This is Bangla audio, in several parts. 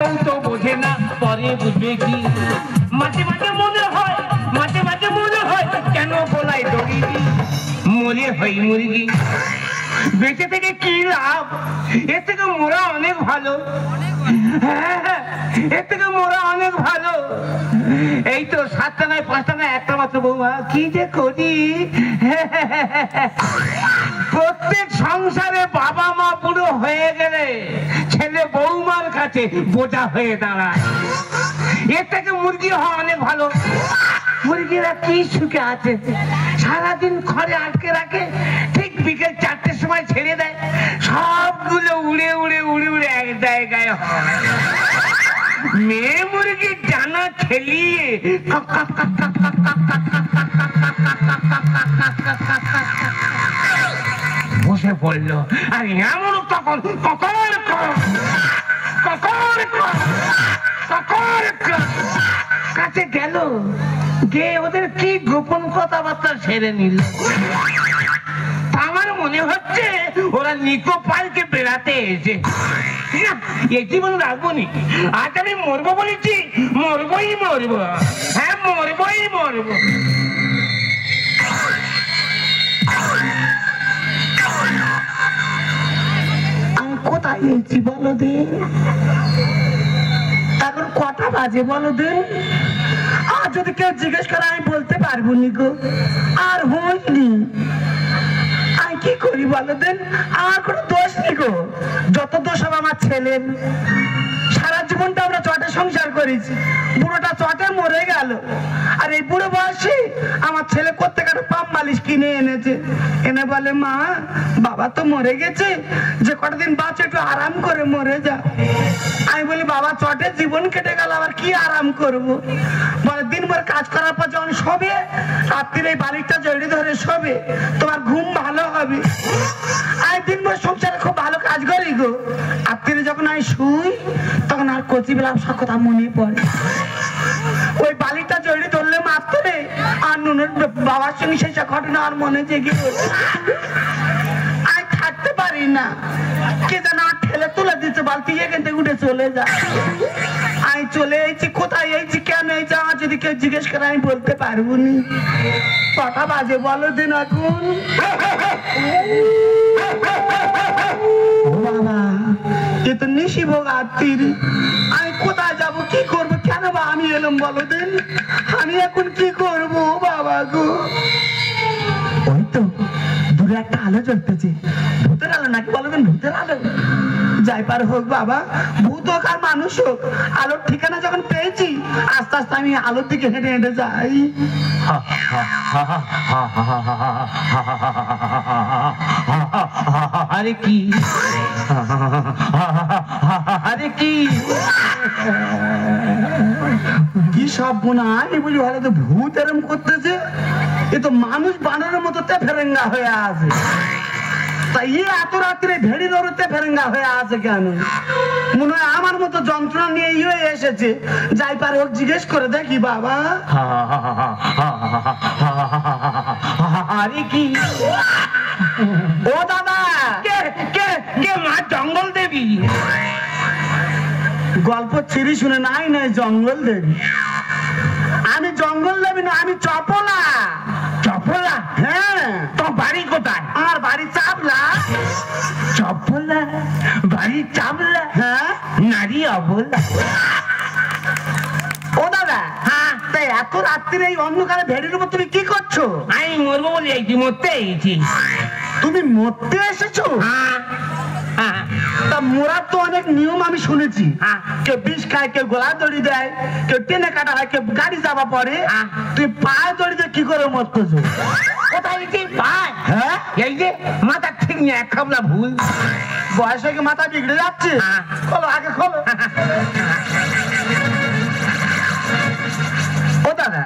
এখন তো বোঝে না, পরে বুঝবে কি। মাঝে মাঝে মনে হয়, মাঝে মাঝে মনে হয় কেন গলায় দড়ি মরে হয় মুরগি। বেঁচে থেকে কি লাভ? এর থেকে মোরা অনেক ভালো। হ্যাঁ, এর থেকে মোরা অনেক ভালো। এই তো 7টা নয় 5টা নয় একটা মাত্র বৌমা, কি যে করি। প্রত্যেক সংসারে বাবা মা বুড়ো হয়ে গেলে ছেলে বৌমার কাছে বোঝা হয়ে দাঁড়ায়। এর থেকে মুরগি হওয়া অনেক ভালো। মুরগিরা কি সুখে আছে, সারাদিন ঘরে আটকে রাখে, ঠিক বিকেল 4টের সময় ছেড়ে দেয়, সবগুলো উড়ে উড়ে উড়ে উড়ে এক জায়গায় হয়। মেয়ে মুরগির ডানা খেলিয়ে বসে পড়লো, আর এমন তখন কাছে গেল, গে ওদের কি গোপন কথাবার্তা সেরে নিল। আমার মনে হচ্ছে ওরা নিকো পার্কে বেড়াতে এসে। এই জীবন রাখবো নি, আজ আমি মরবো বলেছি, মরবই মরবো। হ্যাঁ, মরবই মরবো। আমি কোথায় গেছি বলো দে? এখন কটা বাজে বলো দে? আর যদি কেউ জিজ্ঞেস করে আমি বলতে পারবো নি গো, আর হইনি। আমি কি করি বলো দেন? আমার কোনো দোষ নেই গো, যত দোষ হবে আমার ছেলের। সারা জীবনটা আমরা চটে সংসার করেছি, বুড়োটা চটে মরে গেল, আর এই বুড়ো বয়সে আমার ছেলে কোত্থেকে পাম বালিশ কিনে এনেছে, এনে বলে মা বাবা তো মরে গেছে, যে কটা দিন বাঁচে একটু আরাম করে মরে যা। আমি বলি বাবা চটে জীবন কেটে গেল, আবার কি আরাম করব? বলে দিনভর কাজ করার পর যখন শোবে, রাত্রির এই বালিশটা জড়িয়ে ধরে শোবে, তোমার ঘুম ভালো হবে। আমি দিনভর সংসারে খুব ভালো কাজ করি গো, রাত্রিরে যখন আমি শুই তখন আর কচি বেলাম সব কথা মনে পড়ে। ওই বালিটা জড়িয়ে ধরলে মাত্রে আর নুনের বাবার সঙ্গে সেই সব ঘটনা আর মনে জেগে ওঠে। আমি থাকতে পারি না, কে যেন আর ঠেলে তুলে দিচ্ছে, বালতি এখান থেকে উঠে চলে যায়। আমি চলে এসেছি, কোথায় এসেছি, কেন এসেছি, আমার যদি কেউ জিজ্ঞেস করে আমি বলতে পারবো নি। কটা বাজে বলো দিন এখন? বাবা এ তো নিশি ভোগ আত্মীর, আমি কোথায় যাবো, কি করবো, কেন বা আমি এলাম বলো দিন? আমি এখন কি করবো বাবা গো? ওই তো দূরে একটা আলো জ্বলতেছে, ভূতের আলো নাকি বলো দিন? ভূতের আলো যাই পার হোক বাবা, ভূত হোক আর মানুষ হোক, আলোর ঠিকানা যখন পেয়েছি আস্তে আস্তে আমি আলোর দিকে হেঁটে হেঁটে যাই। আরে কি, আরে কি কি সব বোনা, আমি বুঝি ভালো তো ভূত এরম করতেছে, এ তো মানুষ বানরের মতো ফেরেঙ্গা হয়ে আছে। তাই এত রাত্রে ভেড়ি দৌড়তে ফেরেঙ্গা হয়ে আছে কেন? মনে হয় আমার মতো যন্ত্রণা নিয়ে এসেছে, যাই পারে হোক জিজ্ঞেস করে দেখি বাবা। আরে কি, ও দাদা, কে কে কে মা জঙ্গল দেবী? গল্প ছিড়ি শুনে নাই নাই জঙ্গল দেবী। আমি জঙ্গল দেবী না, আমি চপলা। চপলা? হ্যাঁ। তোর বাড়ি কোথায়? আমার বাড়ি চাপলা। চপলা বাড়ি চাপলা? হ্যাঁ। নারী অবলা। ও দাদা, হ্যাঁ, তাই এত রাত্রিরে এই অন্ধকারে ভেড়ির উপর তুমি কি করছো? আমি মরবো বলে এইছি, মরতে এইছি। তুমি মরতে এসেছো? হ্যাঁ। তা মোরার তো অনেক নিয়ম আমি শুনেছি, কেউ বিষ খায়, কেউ গলা দড়ি দেয়, কেউ টেনে কাটা হয়, কেউ গাড়ি যাবা পরে। তুই পায়ে দড়ি দিয়ে কি করে মরতেছো? কোথায় গেছি? পায়? হ্যাঁ, এই যে মাথা ঠিক নিয়ে এক খাবলা ভুল। বয়স হয়ে মাথা বিগড়ে যাচ্ছে। খোলো আগে খোলো। ও দাদা,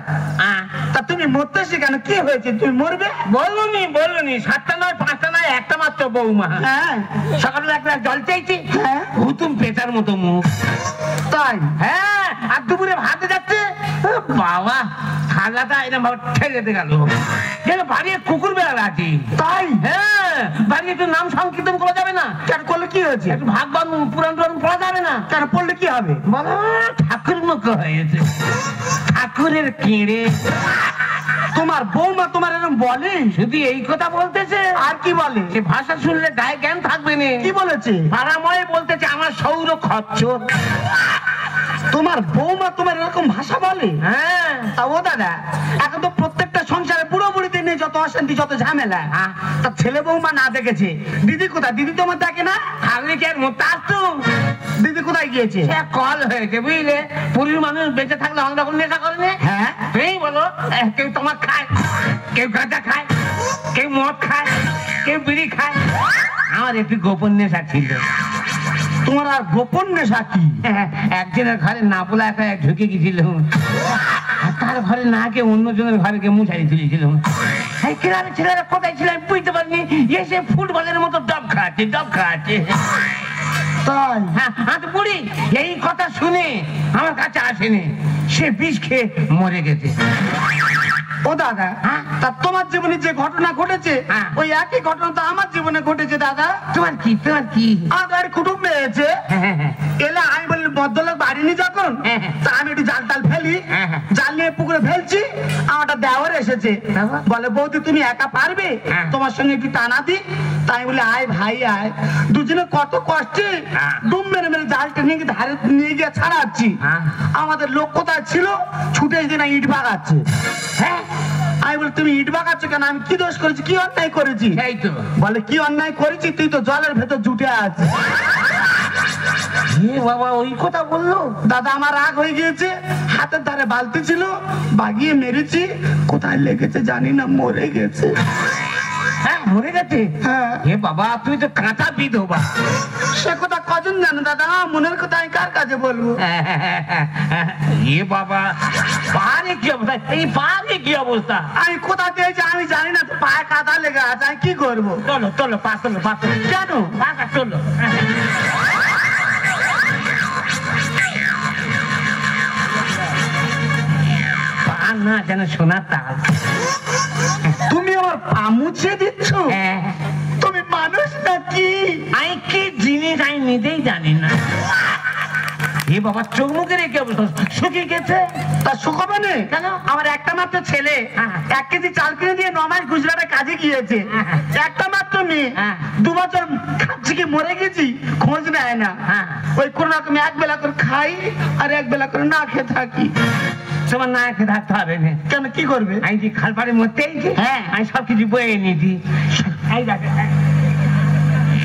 তা তুমি মরতেছি কেন, কি হয়েছে, তুমি মরবে? বলুনি বলুনি, 7টা নয় 5টা নয় একটা মাত্র বৌমা। হ্যাঁ। সকালে এক গ্লাস জল চাইছি, হ্যাঁ। হুতুম পেটার মতো মুখ। তাই? হ্যাঁ, আর দুপুরে ভাতে যাচ্ছে বাবা খালাটা এরকম ভাবে ঠেলে দে গেল যেন বাড়ি কুকুর বেড়াল আছে। তাই? হ্যাঁ, বাড়ি একটু নাম সংকীর্তন করা যাবে না? কেন করলে কি হয়েছে? একটু ভাগবান পুরাণ টুরাণ পড়া যাবে না? কেন পড়লে কি হবে? বাবা ঠাকুর মুখ হয়েছে, ঠাকুরের কেড়ে। তোমার বৌমা তোমার এরকম বলে? শুধু এই কথা বলতেছে, আর কি বলে? সে ভাষা শুনলে গায়ে জ্ঞান থাকবে না। কি বলেছে? পাড়াময় বলতেছে আমার সৌর খচ্চর। তোমার বৌমা তোমার এরকম ভাষা বলে? হ্যাঁ। তা ও দাদা, এখন তো প্রত্যেকটা সংসারে বুড়ো বুড়িতে নিয়ে যত অশান্তি যত ঝামেলা, তা ছেলে বৌমা না দেখেছে দিদি কোথায়? দিদি তোমার দেখে না? খালি কে মোতার তো দিদি কোথায় গিয়েছে? সে কল হয়েছে বুঝলে। পুরীর মানুষ বেঁচে থাকলে অনেক রকম নেশা করে না। হ্যাঁ, তুমি বলো, কেউ তোমার খায়, কেউ গাঁজা খায়, কেউ মদ খায়, কেউ বিড়ি খায়। আমার একটু গোপন নেশা ছিল। তোমার আর গোপন নেশা কি? একজনের ঘরে না বলা একা ঢুকে গেছিল, তার ঘরে না কে অন্যজনের ঘরে কে মুছাই তুলেছিলাম। গ্রামের ছেলেরা কোথায় ছিল আমি বুঝতে পারিনি, এসে ফুটবলের মতো ডব খাচ্ছে ডব খাচ্ছে। তাই? হ্যাঁ, তো বুড়ি এই কথা শুনে আমার কাছে আসেনি, সে বিষ খেয়ে মরে গেছে। ও দাদা, হ্যাঁ? তা তোমার জীবনে যে ঘটনা ঘটেছে হ্যাঁ। ওই একই ঘটনা তো আমার জীবনে ঘটেছে দাদা। তোমার কি তোমার কি? আমার কুটুম্ব হয়েছে, এলে আমি বলি ভদ্রলোক বাড়ি নি যখন, হ্যাঁ। তা আমি একটু জাল টাল ফেলি, হ্যাঁ। জাল নিয়ে পুকুরে ফেলছি, আমার একটা দেওয়ার এসেছে, তারপর? বলে বৌদি তুমি একা পারবে? হ্যাঁ। তোমার সঙ্গে একটু টানা দি। তাই বলে আয় ভাই আয়, দুজনে কত কষ্টে হ্যাঁ। ডুম মেরে মেরে জালটা নিয়ে গিয়ে ধারে নিয়ে গিয়ে ছাড়াচ্ছি। হ্যাঁ। আমাদের লোক কোথায় ছিল? ছুটে এসে না ইট বাগাচ্ছে। হ্যাঁ, আমি বলি তুমি ইট বাগাচ্ছ কেন? আমি কি দোষ করেছি, কি অন্যায় করেছি? সেই তো। বলে কি অন্যায় করেছি? তুই তো জলের ভেতর জুটে আছিস। এ বাবা ওই কথা বললো? দাদা আমার রাগ হয়ে গিয়েছে, হাতের ধারে বালতি ছিল, বাগিয়ে মেরেছি, কোথায় লেগেছে জানি না, মরে গেছে। হ্যাঁ, মরে গেছে? হ্যাঁ। এ বাবা তুই তো কাঁচা বিধবা। সে কথা কজন জানে দাদা, মনের কথা আমি কার কাছে বলবো? এ বাবা পাহাড়ে কি অবস্থা, এই পাহাড়ে কি অবস্থা? আমি কোথা পেয়েছি আমি জানি না, তো পায়ে কাদা লেগে আছে, আমি কি করবো? চলো চলো পা চলো পা চলো। কেন? পাকা চলো। পা না যেন সোনার তাল। তুমি আমার পা মুছে দিচ্ছ? হ্যাঁ। তুমি মানুষ নাকি? আমি কি জিনিস আমি নিজেই জানি না। এ বাবা চোখ মুখে রেখে অবস্থা শুকিয়ে গেছে। তা শুকাবে না কেন? আমার একটা মাত্র ছেলে, হ্যাঁ। 1 কেজি চাল কিনে দিয়ে 9 মাস গুজরাটে কাজে গিয়েছে, হ্যাঁ। একটা মাত্র মেয়ে, হ্যাঁ। 2 বছর খাচ্ছি কি মরে গেছি, খোঁজ নেয় না। হ্যাঁ। ওই কোনো রকম এক বেলা করে খাই আর এক বেলা করে না খেয়ে থাকি। তোমার না খেয়ে থাকতে হবে না। কেন, কি করবে? আমি যে খালপাড়ে মরতে এইছি, হ্যাঁ। আমি সব কিছু বয়ে নিয়েছি। এই দেখ,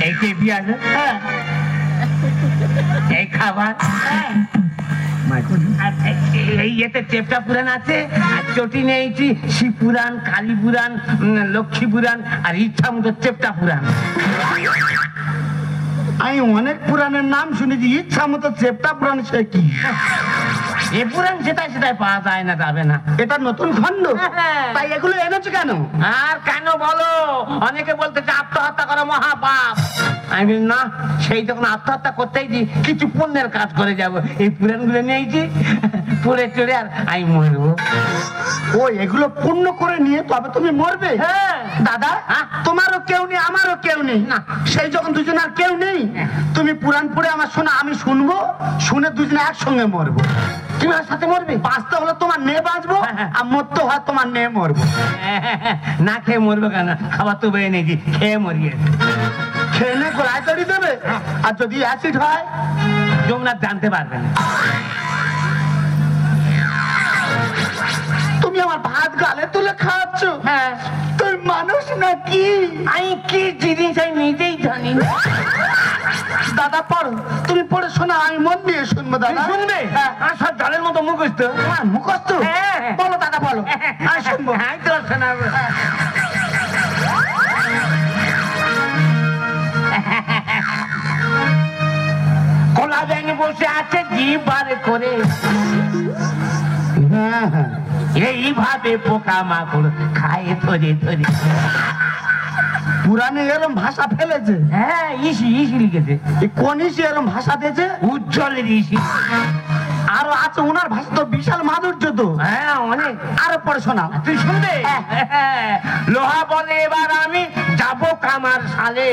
এই যে বিয়াজ, হ্যাঁ, এই খাবার, আর এই এতে চেপটা পুরাণ আছে, আর চটি নিয়েছি শিব পুরাণ, কালী পুরাণ, লক্ষ্মী পুরাণ, আর ইচ্ছা মতো চেপটা পুরাণ। আমি অনেক পুরাণের নাম শুনেছি, ইচ্ছা মতো চেপটা পুরাণ, সে কি? এ পুরাণ সেটাই সেটাই পাওয়া যায় না, যাবে না। এটা নতুন খন্ড, হ্যাঁ। তাই এগুলো এনেছো কেন? আর কেন বলো? অনেকে বলতেছে আত্মহত্যা করা মহাপাপ। আমি বলি না, সেই যখন আত্মহত্যা করতেই দি কিছু পুণ্যের কাজ করে যাব, এই পুরাণগুলো নিয়েছি, পড়ে চড়ে আর আমি মরবো। ও এগুলো পূর্ণ করে নিয়ে তবে তুমি মরবে? হ্যাঁ। দাদা, হ্যাঁ? তোমারও কেউ নেই আমারও কেউ নেই, না। সেই যখন দুজন আর কেউ নেই, তুমি পুরাণ পড়ে আমার শোনা, আমি শুনবো, শুনে দুজনে একসঙ্গে মরবো। তুমি আমার সাথে মরবে? বাঁচতে হলে তোমার নে বাঁচবো, হ্যাঁ। আর মরতে হয় তোমার নে মরবো। না খেয়ে মরবো কেন? খাবার তো বেয়ে নিয়েছি, খেয়ে মরিয়ে। খেয়ে নে গোড়ায় তড়ি দেবে, আর যদি অ্যাসিড হয় যমুনাথ জানতে পারবে না। তুমি আমার ভাত গালে তুলে খাওয়াচ্ছ? হ্যাঁ। তুই মানুষ নাকি? আমি কি জিনিস আমি নিজেই জানি না। দাদা পড়ো, তুমি পড়ে শোনা, আমি মন দিয়ে শুনবো। দাদা শুনবে? হ্যাঁ। আর সব জলের মতো মুখস্থ। তোমার মুখস্থ? হ্যাঁ। বলো দাদা বলো, আমি শুনবো। হ্যাঁ তো শোনাবো। কলা ব্যাঙ বসে আছে জিভ বার করে, হ্যাঁ হ্যাঁ, এইভাবে পোকা মাকড় খায় ধরে ধরে। পুরাণে এরম ভাষা ফেলেছে? হ্যাঁ, ইসি ইসি লিখেছে। কোন ইসি এরম ভাষা দিয়েছে? উজ্জ্বলের ইসি। আরো আছে ওনার ভাষা তো বিশাল মাধুর্য তো। হ্যাঁ অনেক। আরো পরে শোনা। তুই শুনবে? লোহা বলে এবার আমি যাব কামার সালে,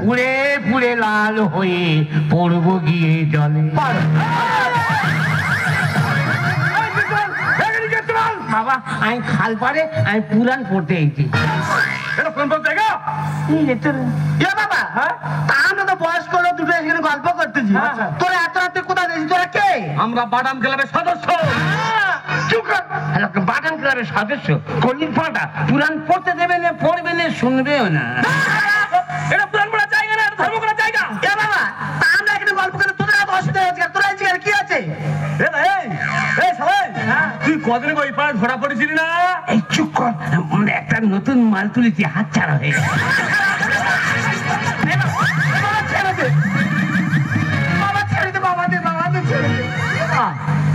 পুড়ে পুড়ে লাল হয়ে পড়বো গিয়ে জলে। বাবা আমি খাল পারে আমি পুরাণ পড়তে এসেছি। এটা কোন জায়গা? বাবা আমরা তো বয়স্ক লোক দুটো এখানে গল্প করতেছি। তোরা এত রাতে কোথায় গেছিস? তোরা কে? আমরা বাদাম ক্লাবের সদস্য। বাদাম ক্লাবের সদস্য কলির ফাঁটা পুরাণ পড়তে দেবে না, পড়বে না, শুনবেও না। এটা পুরাণ পড়ার জায়গা না, ধর্ম করার জায়গা। বাবা আমরা এখানে গল্প করে তোদের এত অসুবিধা হচ্ছে, তোরা এখানে কি আছে? তুই কদিন ওই পাড়া ধরা পড়েছিলি না? এই চুপ কর, একটা নতুন মাল তুলেছি, হাত ছাড়া হয়ে গেছে।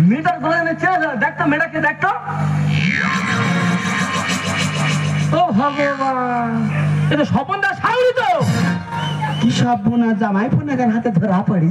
মেয়েটার ঘরে ছেড়ে দেখতো, মেয়েটাকে দেখতো। ও ভগবান, এটা স্বপন দাস সাউরি তো। কি সব বোনা জামাই বোনের হাতে ধরা পড়ি।